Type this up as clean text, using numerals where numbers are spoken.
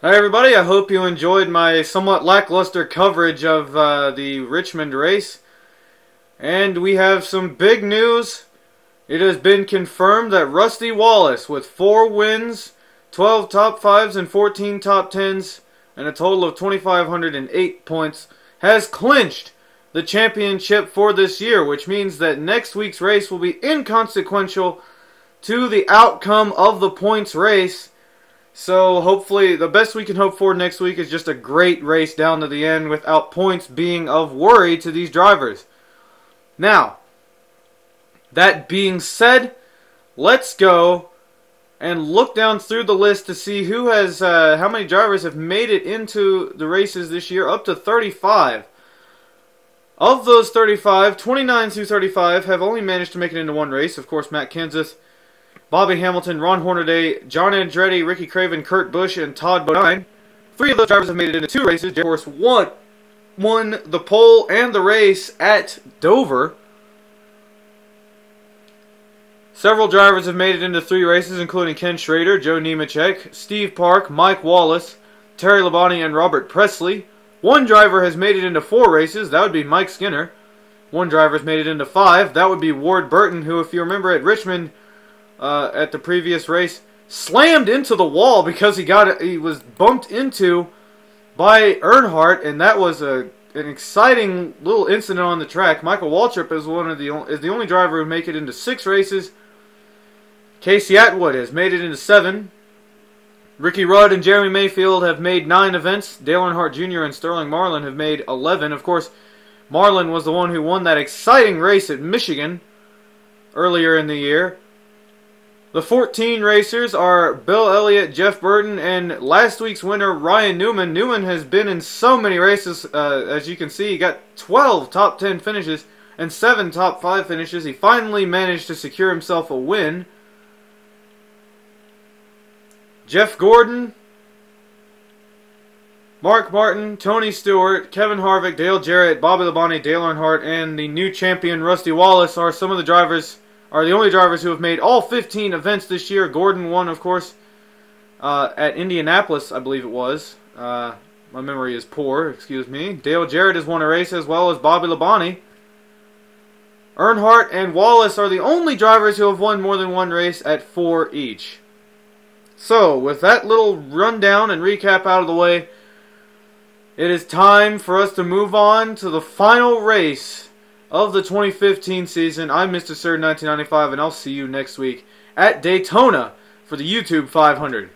Hi everybody, I hope you enjoyed my somewhat lackluster coverage of the Richmond race. And we have some big news. It has been confirmed that Rusty Wallace, with 4 wins, 12 top 5s and 14 top 10s, and a total of 2,508 points, has clinched the championship for this year, which means that next week's race will be inconsequential to the outcome of the points race. So hopefully the best we can hope for next week is just a great race down to the end without points being of worry to these drivers. Now, that being said, let's go and look down through the list to see who has, how many drivers have made it into the races this year, up to 35. Of those 35, 29 through 35 have only managed to make it into one race. Of course, Matt Kenseth, Bobby Hamilton, Ron Hornaday, John Andretti, Ricky Craven, Kurt Busch, and Todd Bodine. 3 of those drivers have made it into 2 races. Of course, won the pole and the race at Dover. Several drivers have made it into 3 races, including Ken Schrader, Joe Nemechek, Steve Park, Mike Wallace, Terry Labonte, and Robert Presley. 1 driver has made it into 4 races. That would be Mike Skinner. 1 driver has made it into 5. That would be Ward Burton, who, if you remember at Richmond, at the previous race, slammed into the wall because he was bumped into by Earnhardt, and that was an exciting little incident on the track. Michael Waltrip is the only driver who make it into 6 races. Casey Atwood has made it into 7. Ricky Rudd and Jeremy Mayfield have made 9 events. Dale Earnhardt Jr. and Sterling Marlin have made 11. Of course, Marlin was the one who won that exciting race at Michigan earlier in the year. The 14 racers are Bill Elliott, Jeff Burton, and last week's winner, Ryan Newman. Newman has been in so many races, as you can see. He got 12 top 10 finishes and 7 top 5 finishes. He finally managed to secure himself a win. Jeff Gordon, Mark Martin, Tony Stewart, Kevin Harvick, Dale Jarrett, Bobby Labonte, Dale Earnhardt, and the new champion, Rusty Wallace, are some of the drivers, are the only drivers who have made all 15 events this year. Gordon won, of course, at Indianapolis, I believe it was. My memory is poor, excuse me. Dale Jarrett has won a race, as well as Bobby Labonte. Earnhardt and Wallace are the only drivers who have won more than 1 race at 4 each. So, with that little rundown and recap out of the way, it is time for us to move on to the final race of the 2015 season. I'm Mr. Sir 1995, and I'll see you next week at Daytona for the YouTube 500.